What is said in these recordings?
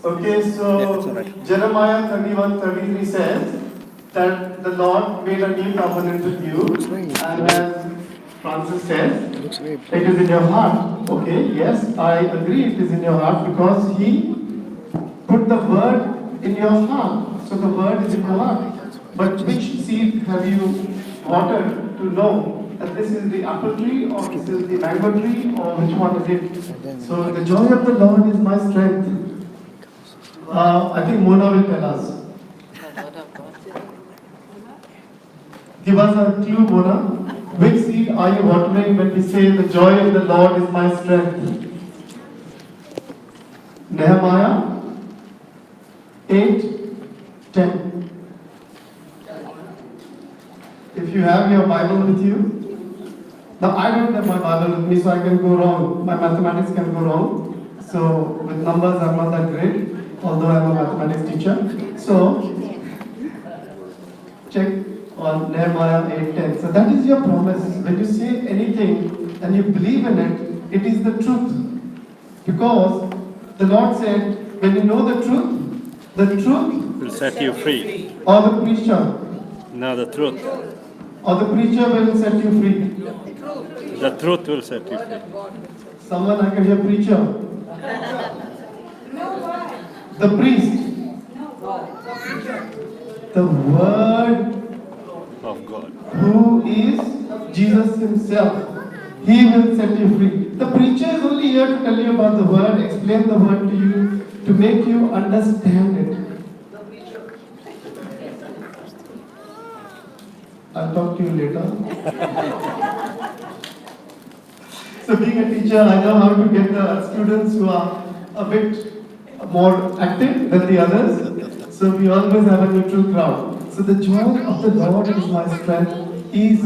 Okay, so Jeremiah 31:33 says that the Lord made a new covenant with you, and as Francis says, it is in your heart. Okay, yes, I agree it is in your heart because He put the word in your heart. So the word is in your heart. But which seed have you watered to know that this is the apple tree or this is the mango tree or which one is it? So the joy of the Lord is my strength. I think Mona will tell us. Give us a clue, Mona. Which seed are you watering when we say the joy of the Lord is my strength? Nehemiah 8:10. If you have your Bible with you, now I don't have my Bible with me, so I can go wrong. My mathematics can go wrong. So with numbers, I'm not that great, although I'm a mathematics teacher. So check on Nehemiah 8:10. So that is your promise. When you say anything and you believe in it, it is the truth. Because the Lord said, when you know the truth will set you free. or the preacher, No, the truth. or the preacher will set you free. The truth will set you free. Someone I can hear preacher. The priest. The word Of God. who is Jesus himself. He will set you free. The preacher is only here to tell you about the word, explain the word to you, to make you understand it. I'll talk to you later. So being a teacher, I know how to get the students who are a bit more active than the others. So we always have a neutral crowd. So the joy of the Lord is my strength is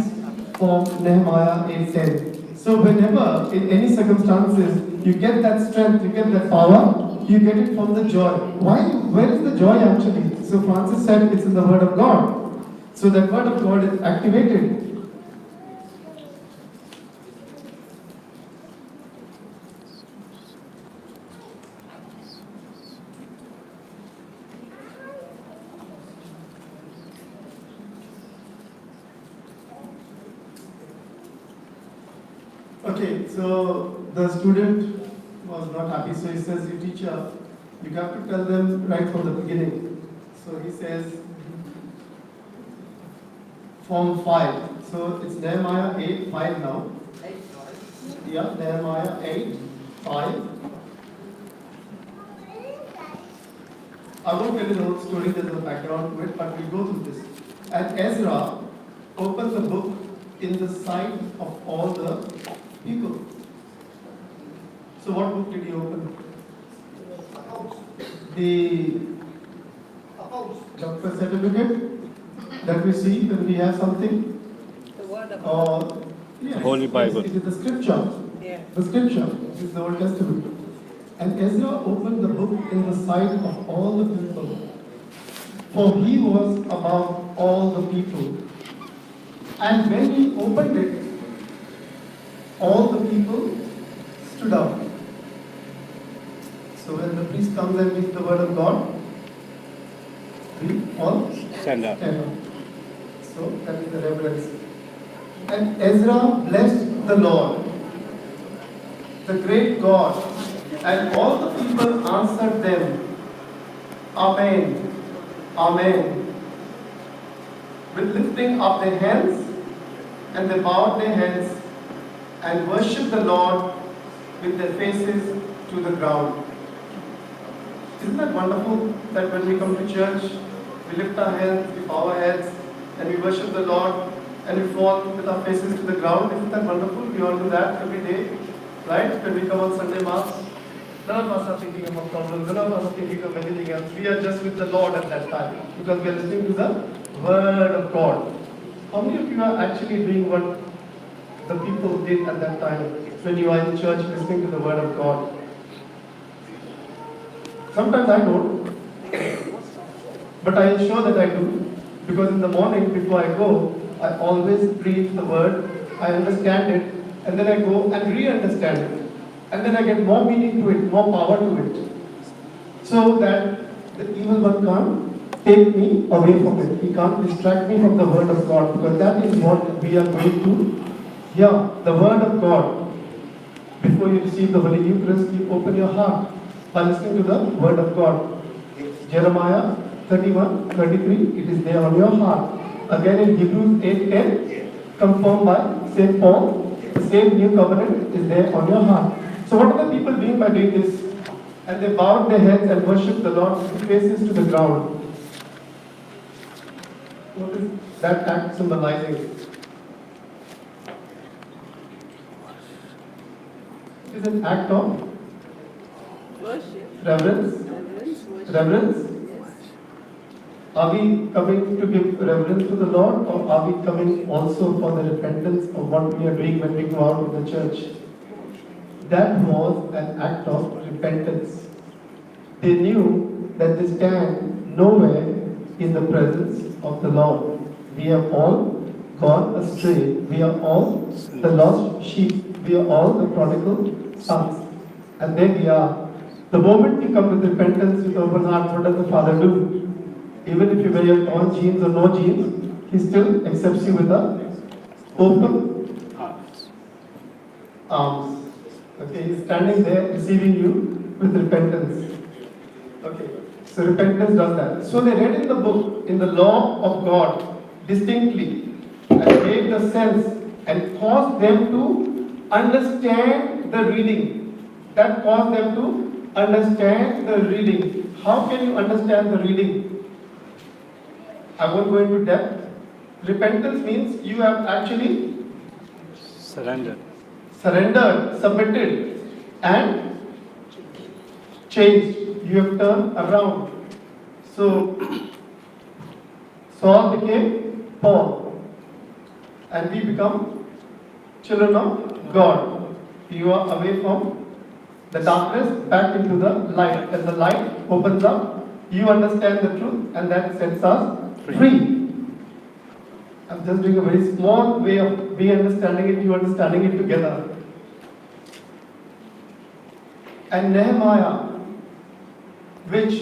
from Nehemiah 8:10. So whenever, in any circumstances, you get that strength, you get that power, you get it from the joy. Why? Where is the joy actually? So Francis said it's in the Word of God. So that Word of God is activated. Okay, so the student was not happy, so he says, you teacher, you have to tell them right from the beginning. So he says, Form 5. So it's Nehemiah 8:5 now. Yeah, Nehemiah 8:5. I won't tell you the whole story, there's a background to it, but we'll go through this. And Ezra opened the book in the sight of all the people. So what book did he open? The doctor's certificate that we see when we have something? The word of God. Yes, Holy Bible. It is the scripture. Yeah. The scripture is the Old Testament. And Ezra opened the book in the sight of all the people. For he was above all the people. And when he opened it, all the people stood up. So when the priest comes and reads the word of God, we all Stand up. stand up. So that is the reverence. And Ezra blessed the Lord, the great God, and all the people answered them, Amen, Amen, with lifting up their hands, and they bowed their heads and worshipped the Lord with their faces to the ground. Isn't that wonderful that when we come to church, we lift our hands, we bow our heads, and we worship the Lord, and we fall with our faces to the ground? Isn't that wonderful? We all do that every day, right? When we come on Sunday Mass, none of us are thinking about problems, none of us are thinking of anything else. We are just with the Lord at that time, because we are listening to the Word of God. How many of you are actually doing what the people did at that time when you are in church listening to the Word of God? Sometimes I don't, but I ensure that I do, because in the morning before I go, I always read the Word, I understand it, and then I go and re-understand it. And then I get more meaning to it, more power to it. so that the evil one can't take me away from it. He can't distract me from the word of God, because that is what we are going to hear. The word of God. Before you receive the Holy Eucharist, you open your heart by listening to the word of God. Jeremiah 31:33, it is there on your heart. Again in Hebrews 8:10, confirmed by St. Paul, the same new covenant is there on your heart. So what are the people doing by doing this? And they bowed their heads and worshipped the Lord with faces to the ground. What is that act symbolizing? It is an act of Worship. reverence. Worship. Reverence. Are we coming to give reverence to the Lord, or are we coming also for the repentance of what we are doing when we go out of the church? That was an act of repentance. They knew that they stand nowhere in the presence of the Lord. We have all gone astray. We are all the lost sheep. We are all the prodigal sons. And there we are. The moment you come with repentance with open heart, what does the Father do? Even if you wear your torn jeans or no jeans, He still accepts you with the open arms. Okay, He's standing there receiving you with repentance. Okay, so repentance does that. So they read in the book, in the law of God, distinctly, and made the sense and caused them to understand the reading. That caused them to understand the reading. How can you understand the reading? I won't go into depth. Repentance means you have actually Surrender. surrendered, submitted, and changed. You have turned around. So, Saul became Paul, and we become children of God. You are away from the darkness back into the light, and the light opens up. You understand the truth, and that sets us free. I'm just doing a very small way of me understanding it, you understanding it together. And Nehemiah, which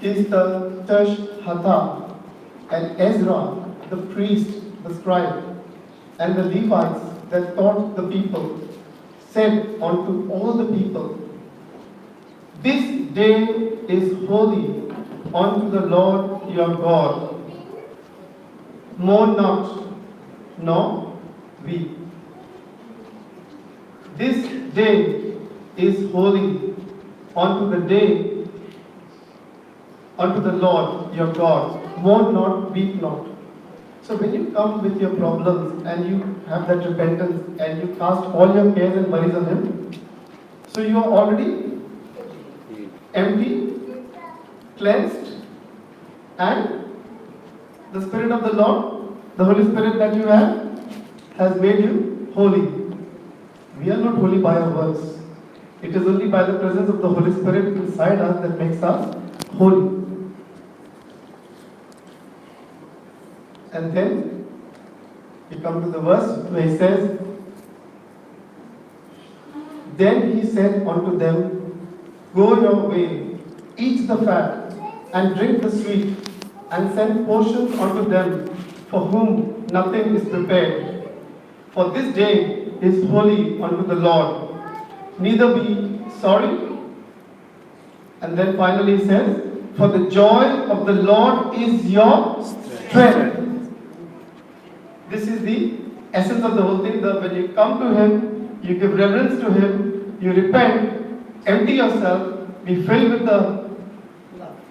is the Teshhatha, and Ezra, the priest, the scribe, and the Levites that taught the people, said unto all the people, "This day is holy unto the Lord your God. Mourn not, nor weep. This day is holy unto the day, unto the Lord your God. Mourn not, weep not." So when you come with your problems and you have that repentance and you cast all your cares and worries on Him, so you are already empty, cleansed, and the Spirit of the Lord, the Holy Spirit that you have, has made you holy. We are not holy by our works. It is only by the presence of the Holy Spirit inside us that makes us holy. And then we come to the verse where he says, "Then he said unto them, Go your way, eat the fat, and drink the sweet, and send portions unto them for whom nothing is prepared. For this day is holy unto the Lord. Neither be sorry." And then finally he says, "For the joy of the Lord is your strength." This is the essence of the whole thing. That when you come to Him, you give reverence to Him, you repent, empty yourself, be filled with the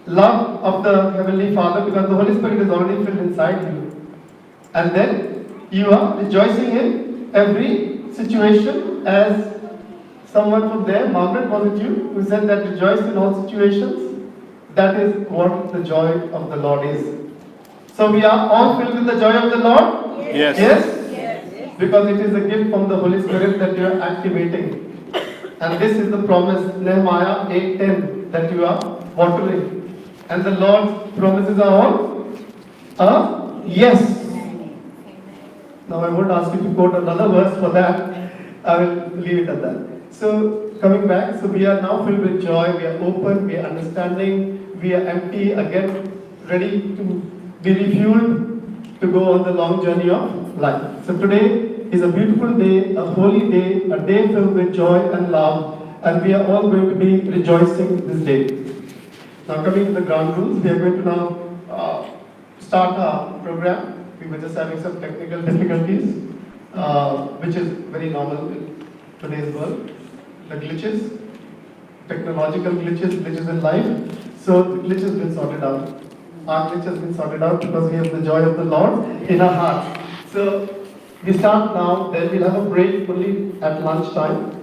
love of the Heavenly Father, because the Holy Spirit is already filled inside you. And then you are rejoicing in every situation, as someone from there, Margaret, was it you, who said that rejoice in all situations? That is what the joy of the Lord is. So we are all filled with the joy of the Lord? Yes. Yes? Because it is a gift from the Holy Spirit that you are activating. And this is the promise, Nehemiah 8:10, that you are watering. And the Lord's promises are all yes. Now I won't ask you to quote another verse for that. I will leave it at that. So coming back. So we are now filled with joy, we are open, we are understanding, we are empty, again ready to be refueled to go on the long journey of life. So today is a beautiful day, a holy day, a day filled with joy and love, and we are all going to be rejoicing this day. Now coming to the ground rules, we are going to now start our program. We were just having some technical difficulties, which is very normal in today's world. The glitches, technological glitches in life. So the glitch has been sorted out. Our glitch has been sorted out because we have the joy of the Lord in our hearts. So we start now, then we'll have a break only at lunchtime.